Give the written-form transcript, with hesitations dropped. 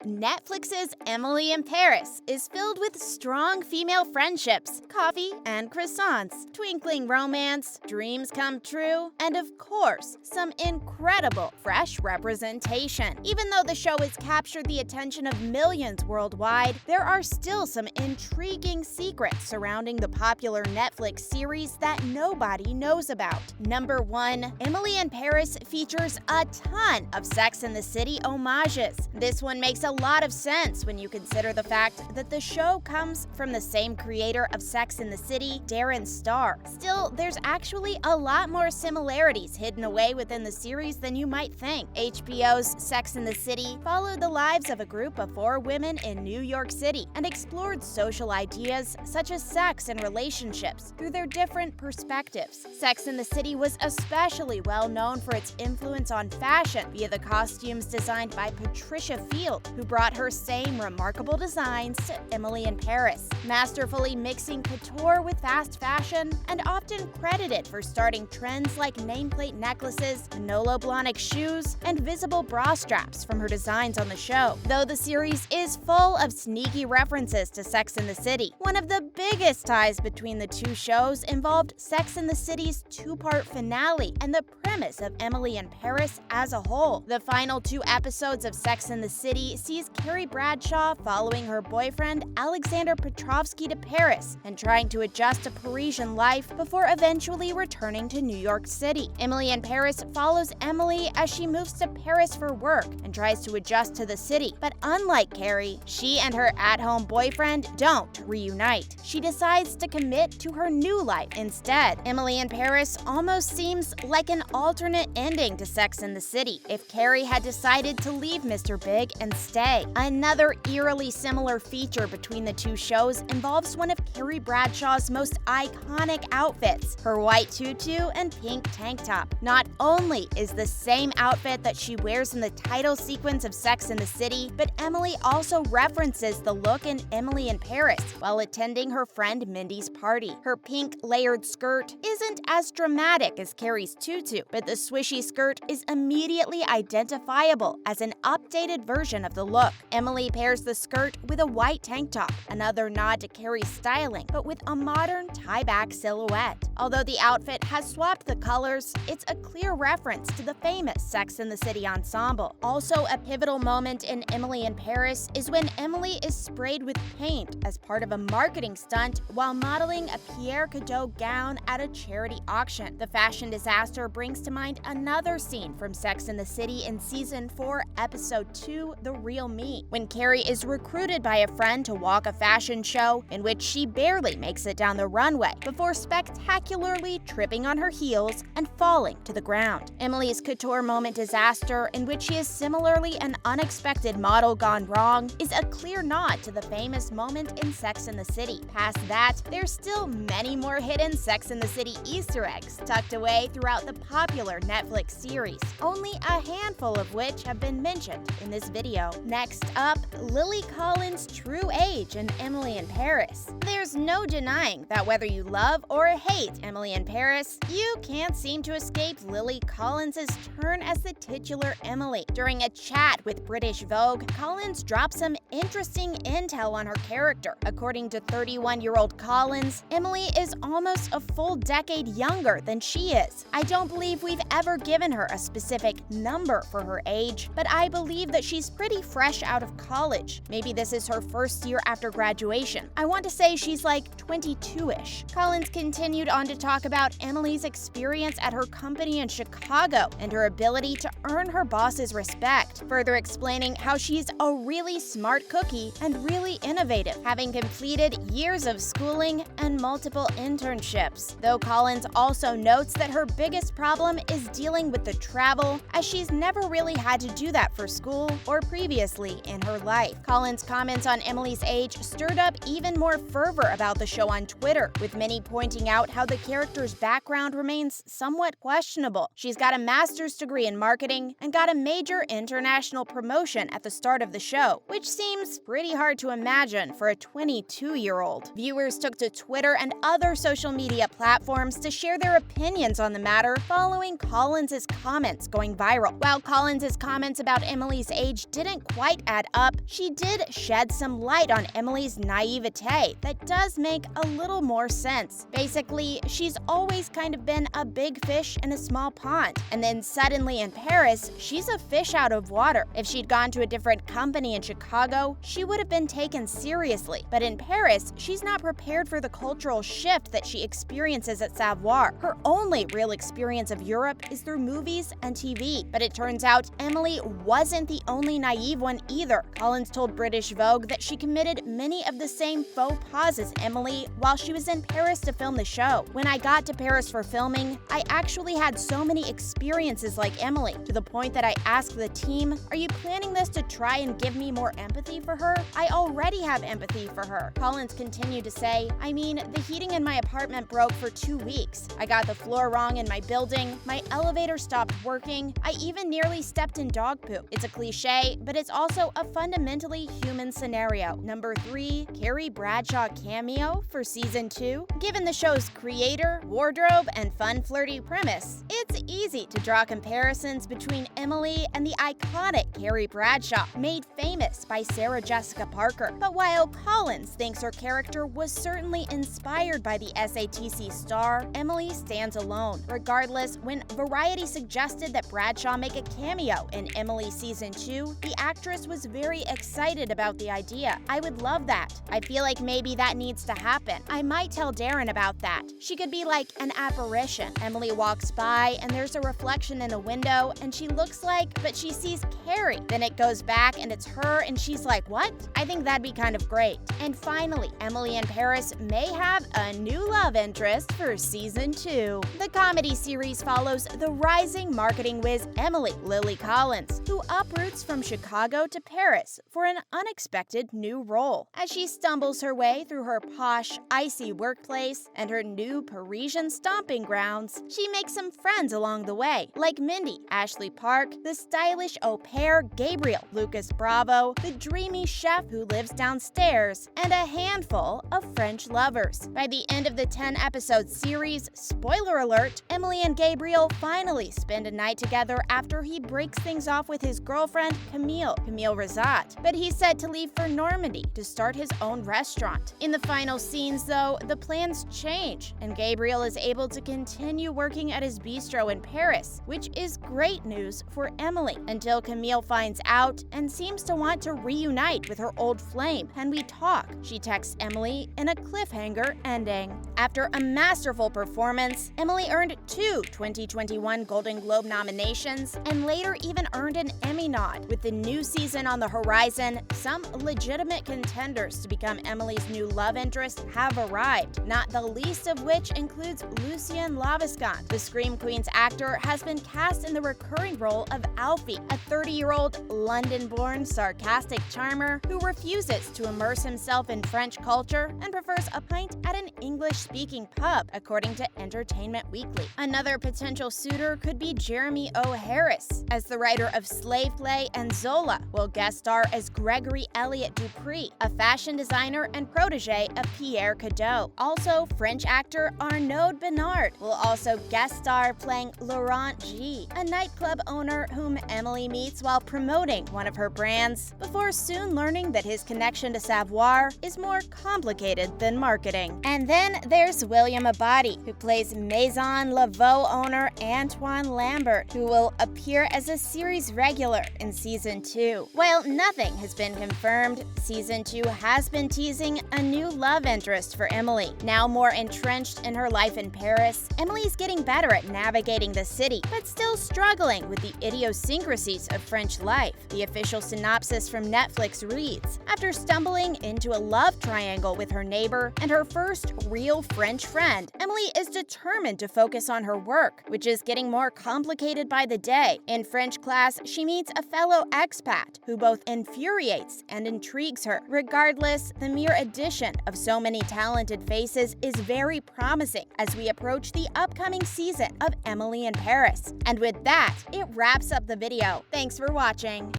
Netflix's Emily in Paris is filled with strong female friendships, coffee and croissants, twinkling romance, dreams come true, and of course, some incredible fresh representation. Even though the show has captured the attention of millions worldwide, there are still some intriguing secrets surrounding the popular Netflix series that nobody knows about. Number 1. Emily in Paris features a ton of Sex and the City homages. This one makes a lot of sense when you consider the fact that the show comes from the same creator of Sex and the City, Darren Star. Still, there's actually a lot more similarities hidden away within the series than you might think. HBO's Sex and the City followed the lives of a group of 4 women in New York City and explored social ideas such as sex and relationships through their different perspectives. Sex and the City was especially well known for its influence on fashion via the costumes designed by Patricia Field, who brought her same remarkable designs to Emily in Paris, masterfully mixing couture with fast fashion and often credited for starting trends like nameplate necklaces, Manolo Blahnik shoes, and visible bra straps from her designs on the show. Though the series is full of sneaky references to Sex and the City, one of the biggest ties between the two shows involved Sex and the City's 2-part finale and the premise of Emily in Paris as a whole. The final 2 episodes of Sex and the City sees Carrie Bradshaw following her boyfriend Alexander Petrovsky to Paris and trying to adjust to Parisian life before eventually returning to New York City. Emily in Paris follows Emily as she moves to Paris for work and tries to adjust to the city. But unlike Carrie, she and her at-home boyfriend don't reunite. She decides to commit to her new life instead. Emily in Paris almost seems like an alternate ending to Sex and the City if Carrie had decided to leave Mr. Big and stay. Another eerily similar feature between the two shows involves one of Carrie Bradshaw's most iconic outfits, her white tutu and pink tank top. Not only is the same outfit that she wears in the title sequence of Sex and the City, but Emily also references the look in Emily in Paris while attending her friend Mindy's party. Her pink layered skirt isn't as dramatic as Carrie's tutu, but the swishy skirt is immediately identifiable as an updated version of the look. Emily pairs the skirt with a white tank top, another nod to Carrie's styling, but with a modern tie-back silhouette. Although the outfit has swapped the colors, it's a clear reference to the famous Sex and the City ensemble. Also, a pivotal moment in Emily in Paris is when Emily is sprayed with paint as part of a marketing stunt while modeling a Pierre Cardin gown at a charity auction. The fashion disaster brings to mind another scene from Sex and the City in Season 4, Episode 2, The Real Me, when Carrie is recruited by a friend to walk a fashion show in which she barely makes it down the runway before spectacularly tripping on her heels and falling to the ground. Emily's couture moment disaster, in which she is similarly an unexpected model gone wrong, is a clear nod to the famous moment in Sex and the City. Past that, there's still many more hidden Sex and the City Easter eggs tucked away throughout the popular Netflix series, only a handful of which have been mentioned in this video. Next up, Lily Collins' true age in Emily in Paris. There's no denying that whether you love or hate Emily in Paris, you can't seem to escape Lily Collins' turn as the titular Emily. During a chat with British Vogue, Collins dropped some interesting intel on her character. According to 31-year-old Collins, Emily is almost a full decade younger than she is. I don't believe we've ever given her a specific number for her age, but I believe that she's pretty fresh out of college. Maybe this is her first year after graduation. I want to say she's like 22-ish. Collins continued on to talk about Emily's experience at her company in Chicago and her ability to earn her boss's respect, further explaining how she's a really smart cookie and really innovative, having completed years of schooling and multiple internships. Though Collins also notes that her biggest problem is dealing with the travel, as she's never really had to do that for school or previously in her life. Collins' comments on Emily's age stirred up even more fervor about the show on Twitter, with many pointing out how the character's background remains somewhat questionable. She's got a master's degree in marketing and got a major international promotion at the start of the show, which seems pretty hard to imagine for a 22-year-old. Viewers took took to Twitter and other social media platforms to share their opinions on the matter following Collins' comments going viral. While Collins' comments about Emily's age didn't quite add up, she did shed some light on Emily's naivete that does make a little more sense. Basically, she's always kind of been a big fish in a small pond, and then suddenly in Paris, she's a fish out of water. If she'd gone to a different company in Chicago, she would have been taken seriously. But in Paris, she's not prepared for the cultural shift that she experiences at Savoir. Her only real experience of Europe is through movies and TV. But it turns out Emily wasn't the only naive one either. Collins told British Vogue that she committed many of the same faux pas as Emily while she was in Paris to film the show. When I got to Paris for filming, I actually had so many experiences like Emily, to the point that I asked the team, "Are you planning this to try and give me more empathy for her? I already have empathy for her." Collins continued to say, "I mean, the heating in my apartment broke for 2 weeks. I got the floor wrong in my building, my elevator stopped working, I even nearly stepped in dog poop. It's a cliche, but it's also a fundamentally human scenario." Number 3, Carrie Bradshaw cameo for season 2. Given the show's creator, wardrobe, and fun flirty premise, it's easy to draw comparisons between Emily and the iconic Carrie Bradshaw, made famous by Sarah Jessica Parker. But while Collins thinks her character was certainly inspired by the SATC star, Emily stands alone. Regardless, when Variety suggested that Bradshaw make a cameo in Emily season 2, the actress was very excited about the idea. "I would love that. I feel like maybe that needs to happen. I might tell Darren about that. She could be like an apparition. Emily walks by and there's a reflection in a window and she looks like, but she sees Carrie. Then it goes back and it's her and she's like, what? I think that'd be kind of great." And finally, Emily in Paris may have a new love interest for season 2. The comedy series follows the rising marketing whiz Emily Lily Collins, who uproots from Chicago to Paris for an unexpected new role. As she stumbles her way through her posh, icy workplace and her new Parisian stomping grounds, she makes some friends along the way, like Mindy, Ashley Park, the stylish au pair Gabriel Lucas Bravo, the dreamy chef who lives downstairs, and a handful of French lovers. By the end of the 10-episode series, spoiler alert, Emily and Gabriel finally spend a night together after he breaks things off with his girlfriend, Camille Razat. But he's set to leave for Normandy to start his own restaurant. In the final scenes, though, the plans change, and Gabriel is able to continue working at his bistro in Paris, which is great news for Emily, until Camille finds out and seems to want to reunite with her old flame. "Can we talk?" she texts Emily in a cliffhanger ending. After a masterful performance, Emily earned 2 2021 Golden Globe nominations and later even earned an Emmy nod. With the new season on the horizon, some legitimate contenders to become Emily's new love interest have arrived, not the least of which includes Lucien Laviscon. The Scream Queens actor has been cast in the recurring role of Alfie, a 30-year-old London-born sarcastic charmer who refuses to immerse himself in French culture and prefers a pint at an English-speaking pub, according to Entertainment Weekly. Another potential suitor could be Jeremy O. Harris, as the writer of Slave Play and Zola will guest star as Gregory Elliott Dupree, a fashion designer and protege of Pierre Cadeau. Also, French actor Arnaud Bernard will also guest star playing Laurent G, a nightclub owner whom Emily meets while promoting one of her brands, before soon learning that his connection to Savoir is more complicated than marketing. And then there's William Abadi, who plays Maison Laveau owner Antoine Lambert, who will appear as a series regular in season 2. While nothing has been confirmed, season 2 has been teasing a new love interest for Emily. Now more entrenched in her life in Paris, Emily's getting better at navigating the city, but still struggling with the idiosyncrasies of French life. The official synopsis from Netflix reads, after stumbling into a love triangle with her neighbor and her first real French friend, Emily is determined to focus on her work, which is getting more complicated by the day. In French class, she meets a fellow expat who both infuriates and intrigues her. Regardless, the mere addition of so many talented faces is very promising as we approach the upcoming season of Emily in Paris. And with that, it wraps up the video. Thanks for watching.